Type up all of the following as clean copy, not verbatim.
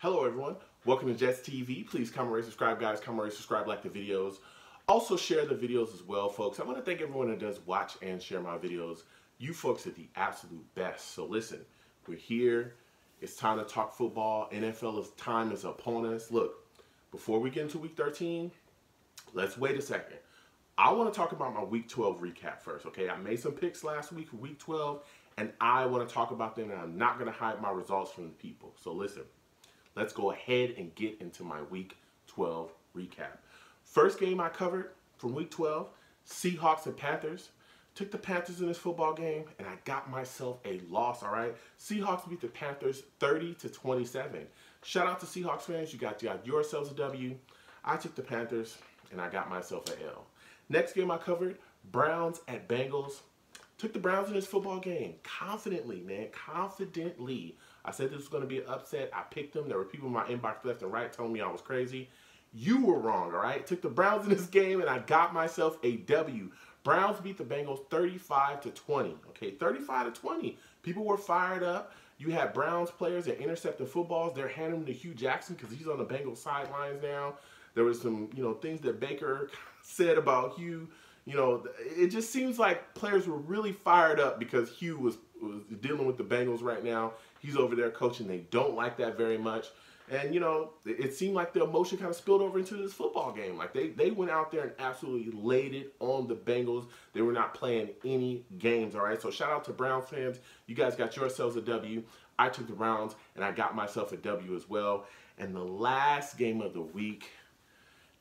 Hello everyone, welcome to Jets TV. Please comment, rate, subscribe guys, comment, rate, subscribe, like the videos. Also share the videos as well, folks. I want to thank everyone that does watch and share my videos. You folks are the absolute best. So listen, we're here. It's time to talk football. NFL time is upon us. Look, before we get into week 13, let's wait a second. I want to talk about my week 12 recap first, okay? I made some picks last week for week 12, and I want to talk about them, and I'm not going to hide my results from the people. So listen. Let's go ahead and get into my Week 12 recap. First game I covered from Week 12, Seahawks and Panthers. Took the Panthers in this football game, and I got myself a loss, all right? Seahawks beat the Panthers 30-27. Shout out to Seahawks fans. You got yourselves a W. I took the Panthers, and I got myself an L. Next game I covered, Browns at Bengals. Took the Browns in this football game confidently, man, confidently. I said this was going to be an upset. I picked them. There were people in my inbox left and right telling me I was crazy. You were wrong, all right? Took the Browns in this game, and I got myself a W. Browns beat the Bengals 35-20, okay? 35-20. People were fired up. You had Browns players that intercepted footballs. They're handing them to Hugh Jackson because he's on the Bengals sidelines now. There was some, things that Baker said about Hugh. It just seems like players were really fired up because Hugh was dealing with the Bengals right now. He's over there coaching. They don't like that very much. And, it seemed like the emotion kind of spilled over into this football game. Like, they went out there and absolutely laid it on the Bengals. They were not playing any games, all right? So, shout out to Browns fans. You guys got yourselves a W. I took the Browns, and I got myself a W as well. And the last game of the week,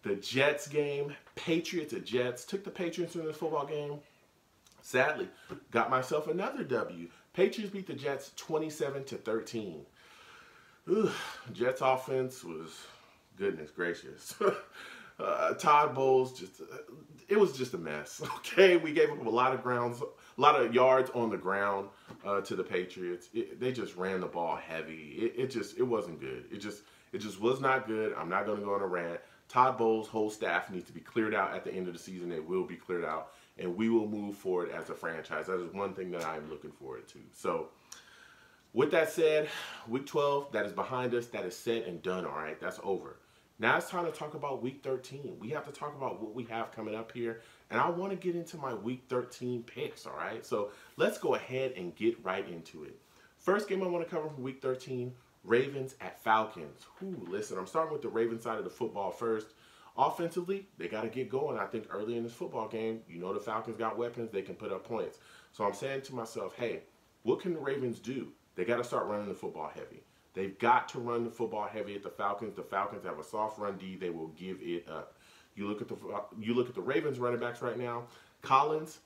the Jets game, Patriots at Jets. Took the Patriots in this football game. Sadly, got myself another W. Patriots beat the Jets 27-13. Jets offense was, goodness gracious. Todd Bowles, it was just a mess. Okay, we gave up a lot of yards on the ground to the Patriots. They just ran the ball heavy. It wasn't good. It just was not good. I'm not going to go on a rant. Todd Bowles' whole staff needs to be cleared out at the end of the season. It will be cleared out, and we will move forward as a franchise. That is one thing that I'm looking forward to. So, with that said, Week 12, that is behind us. That is said and done, all right? That's over. Now it's time to talk about Week 13. We have to talk about what we have coming up here, and I want to get into my Week 13 picks, all right? So, let's go ahead and get right into it. First game I want to cover from Week 13, Ravens at Falcons. Listen, I'm starting with the Ravens side of the football first. Offensively, they got to get going. I think early in this football game, the Falcons got weapons. They can put up points. So I'm saying to myself, hey, what can the Ravens do? They got to start running the football heavy. They've got to run the football heavy at the Falcons. The Falcons have a soft run D. They will give it up. You look at the Ravens running backs right now. Collins,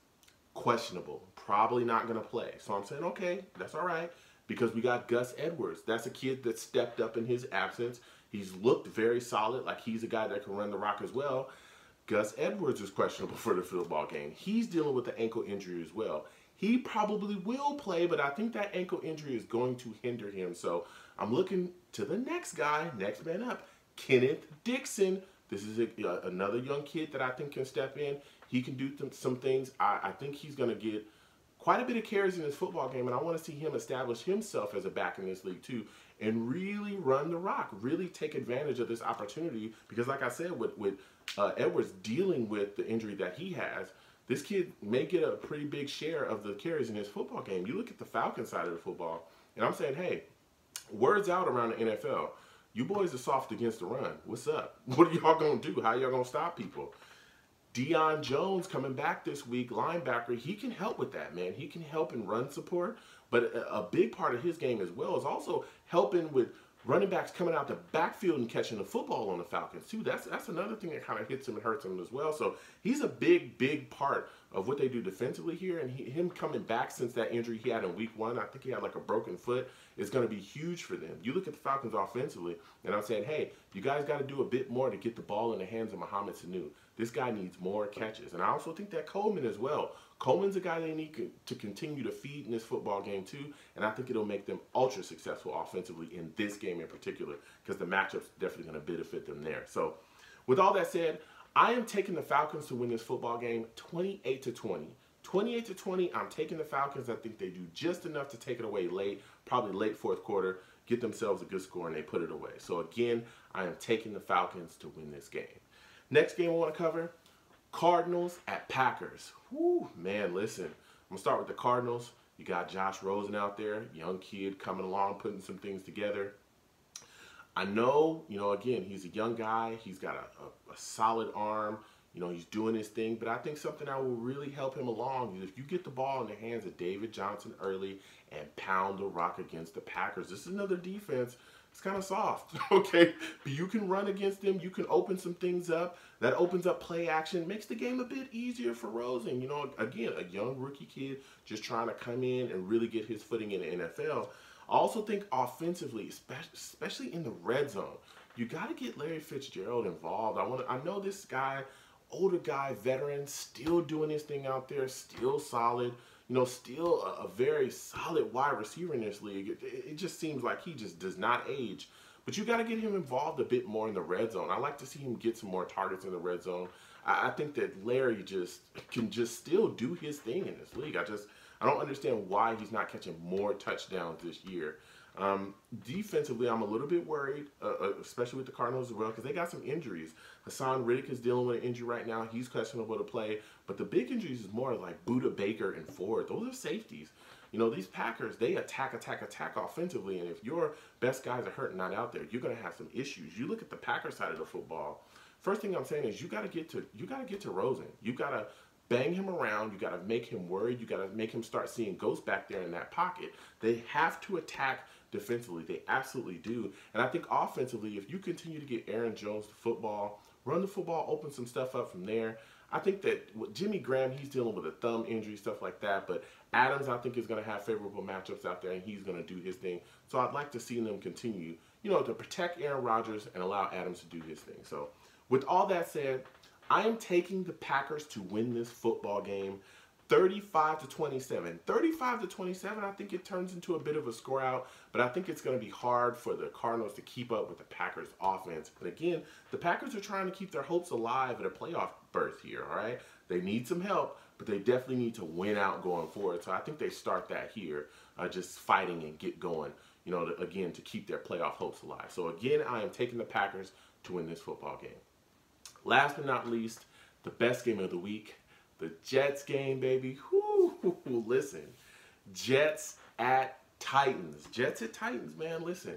questionable. Probably not going to play. So I'm saying, okay, that's all right. Because we got Gus Edwards. That's a kid that stepped up in his absence. He's looked very solid, like he's a guy that can run the rock as well. Gus Edwards is questionable for the football game. He's dealing with the ankle injury as well. He probably will play, but I think that ankle injury is going to hinder him. So I'm looking to the next guy, next man up, Kenneth Dixon. This is another young kid that I think can step in. He can do some things. I think he's going to get quite a bit of carries in this football game, and I want to see him establish himself as a back in this league too, and really run the rock, really take advantage of this opportunity, because like I said, with Edwards dealing with the injury that he has, this kid may get a pretty big share of the carries in his football game. You look at the Falcons side of the football, and I'm saying, hey, word's out around the NFL. You boys are soft against the run. What's up? What are y'all going to do? How y'all going to stop people? Deion Jones coming back this week, linebacker, he can help with that, man. He can help in run support, but a big part of his game as well is also helping with running backs coming out the backfield and catching the football on the Falcons too. That's another thing that kind of hits him and hurts him as well. So he's a big part of what they do defensively here, and him coming back since that injury he had in week 1, I think he had like a broken foot, is going to be huge for them. You look at the Falcons offensively, and I'm saying, hey, you guys got to do a bit more to get the ball in the hands of Mohamed Sanu. This guy needs more catches. And I also think that Coleman as well. Coleman's a guy they need to continue to feed in this football game too, and I think it'll make them ultra successful offensively in this game in particular, because the matchup's definitely going to benefit them there. So with all that said, I am taking the Falcons to win this football game 28-20. 28-20, I'm taking the Falcons. I think they do just enough to take it away late, probably late fourth quarter, get themselves a good score, and they put it away. So again, I am taking the Falcons to win this game. Next game I want to cover, Cardinals at Packers. Whew, man, listen. I'm going to start with the Cardinals. You got Josh Rosen out there, young kid coming along, putting some things together. I know, again, he's a young guy. He's got a solid arm. He's doing his thing. But I think something that will really help him along is if you get the ball in the hands of David Johnson early and pound the rock against the Packers. This is another defense. It's kind of soft, okay? But you can run against them. You can open some things up. That opens up play action, makes the game a bit easier for Rosen. Again, a young rookie kid just trying to come in and really get his footing in the NFL. I also think offensively, especially in the red zone, you got to get Larry Fitzgerald involved. I know this guy, older guy, veteran, still doing his thing out there, still solid. Still a very solid wide receiver in this league. It just seems like he just does not age. But you got to get him involved a bit more in the red zone. I like to see him get some more targets in the red zone. I think that Larry can still do his thing in this league. I don't understand why he's not catching more touchdowns this year. Defensively, I'm a little bit worried, especially with the Cardinals as well, because they got some injuries. Hassan Riddick is dealing with an injury right now. He's questionable to play. But the big injuries is more like Budda Baker and Ford. Those are safeties. These Packers, they attack offensively. And if your best guys are hurt and not out there, you're going to have some issues. You look at the Packer side of the football. First thing I'm saying is you got to get to Rosen. You got to bang him around. You got to make him worried. You got to make him start seeing ghosts back there in that pocket. They have to attack defensively. They absolutely do. And I think offensively, if you continue to get Aaron Jones the football, run the football, open some stuff up from there. I think that with Jimmy Graham, he's dealing with a thumb injury, stuff like that. But Adams, I think, is going to have favorable matchups out there, and he's going to do his thing. So I'd like to see them continue, to protect Aaron Rodgers and allow Adams to do his thing. So with all that said, I am taking the Packers to win this football game 35-27. 35-27, I think it turns into a bit of a score out, but I think it's going to be hard for the Cardinals to keep up with the Packers offense. But again, the Packers are trying to keep their hopes alive at a playoff berth here, all right? They need some help, but they definitely need to win out going forward. So I think they start that here, just fighting and get going, again, to keep their playoff hopes alive. So again, I am taking the Packers to win this football game. Last but not least, the best game of the week, the Jets game, baby. Whoo, listen, Jets at Titans. Jets at Titans, man, listen.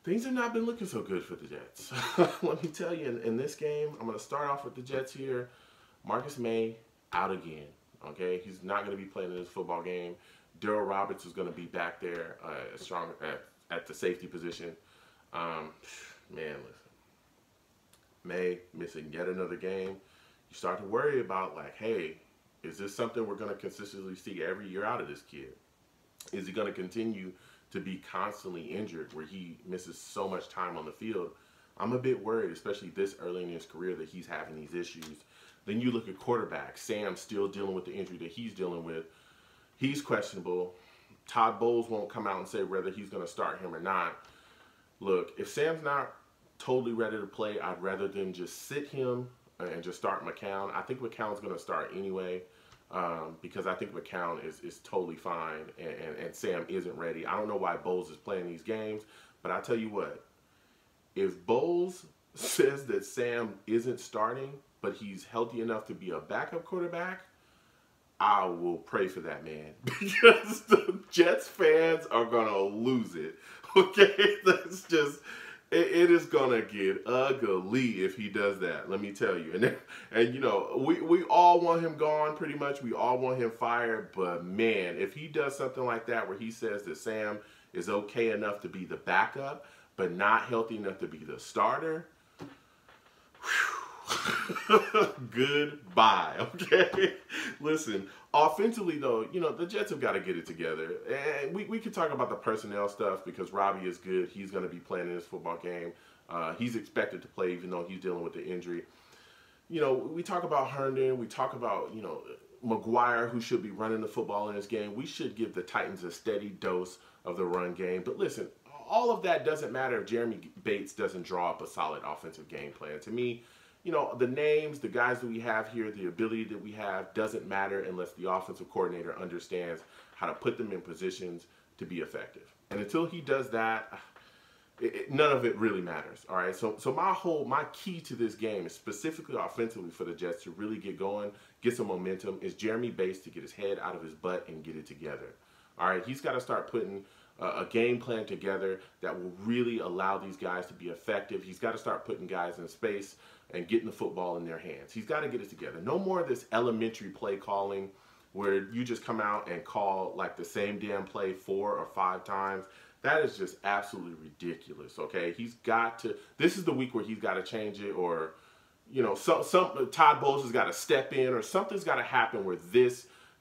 Things have not been looking so good for the Jets. Let me tell you, in this game, I'm going to start off with the Jets here. Marcus May out again, okay? He's not going to be playing in this football game. Darrell Roberts is going to be back there strong at the safety position. Man, listen. May missing yet another game. You start to worry about, like, hey, is this something we're going to consistently see every year out of this kid? Is he going to continue to be constantly injured where he misses so much time on the field? I'm a bit worried, especially this early in his career, that he's having these issues. Then you look at quarterback. Sam still dealing with the injury that he's dealing with. He's questionable. Todd Bowles won't come out and say whether he's going to start him or not. Look, if Sam's not totally ready to play, I'd rather them just sit him and just start McCown. I think McCown's going to start anyway because I think McCown is totally fine and Sam isn't ready. I don't know why Bowles is playing these games, but I tell you what, if Bowles says that Sam isn't starting, but he's healthy enough to be a backup quarterback, I will pray for that man because the Jets fans are going to lose it. Okay, that's just... It is gonna get ugly if he does that. Let me tell you. And we all want him gone. Pretty much, we all want him fired. But man, if he does something like that, where he says that Sam is okay enough to be the backup, but not healthy enough to be the starter, goodbye. Okay. Listen. Offensively, though, the Jets have got to get it together. And we can talk about the personnel stuff because Robbie is good. He's going to be playing in this football game. He's expected to play even though he's dealing with the injury. We talk about Herndon. We talk about, McGuire, who should be running the football in this game. We should give the Titans a steady dose of the run game. But listen, all of that doesn't matter if Jeremy Bates doesn't draw up a solid offensive game plan. To me, the names, the guys that we have here, the ability that we have doesn't matter unless the offensive coordinator understands how to put them in positions to be effective. And until he does that, none of it really matters. All right. So my key to this game is specifically offensively for the Jets to really get going, get some momentum, is Jeremy Bates to get his head out of his butt and get it together. All right. He's got to start putting a game plan together that will really allow these guys to be effective. He's got to start putting guys in space and getting the football in their hands. He's got to get it together. No more of this elementary play calling where you just come out and call like the same damn play 4 or 5 times. That is just absolutely ridiculous, okay? He's got to, this is the week where he's got to change it, or, you know, Todd Bowles has got to step in, or something's got to happen where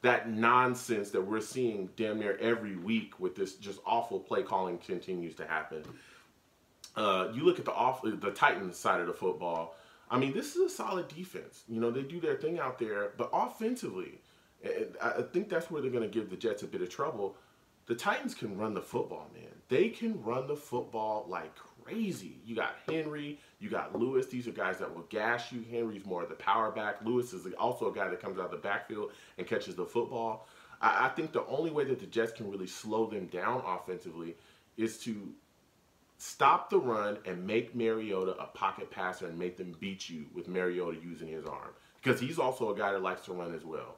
that nonsense that we're seeing damn near every week with this just awful play calling continues to happen. You look at the Titans side of the football. I mean, this is a solid defense. You know, they do their thing out there, but offensively, I think that's where they're going to give the Jets a bit of trouble. The Titans can run the football, man. They can run the football like crazy. You got Henry, you got Lewis. These are guys that will gash you. Henry's more of the power back. Lewis is also a guy that comes out of the backfield and catches the football. I think the only way that the Jets can really slow them down offensively is to stop the run and make Mariota a pocket passer and make them beat you with Mariota using his arm. Because he's also a guy that likes to run as well.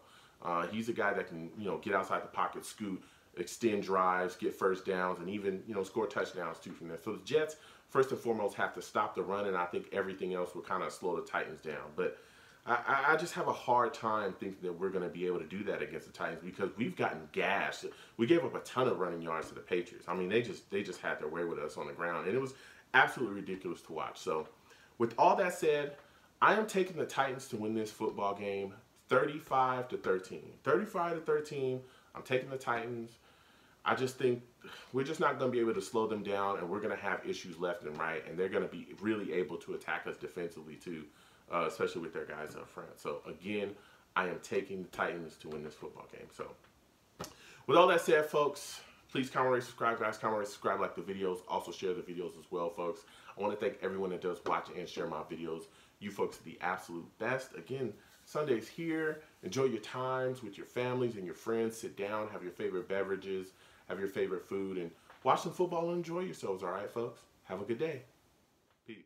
He's a guy that can, you know, get outside the pocket, scoot, extend drives, get first downs, and even, you know, score touchdowns too from there. So the Jets, first and foremost, have to stop the run, and I think everything else will kind of slow the Titans down. But I just have a hard time thinking that we're going to be able to do that against the Titans because we've gotten gashed. We gave up a ton of running yards to the Patriots. I mean, they just had their way with us on the ground, and it was absolutely ridiculous to watch. So with all that said, I am taking the Titans to win this football game 35-13. 35-13. I'm taking the Titans. I just think we're just not going to be able to slow them down, and we're going to have issues left and right, and they're going to be really able to attack us defensively too, especially with their guys up front. So again, I am taking the Titans to win this football game. So with all that said, folks, please comment, rate, subscribe, guys. Comment, rate, subscribe, like the videos. Also share the videos as well, folks. I want to thank everyone that does watch and share my videos. You folks are the absolute best. Again, Sunday's here. Enjoy your times with your families and your friends. Sit down, have your favorite beverages, have your favorite food, and watch some football and enjoy yourselves, all right, folks? Have a good day. Peace.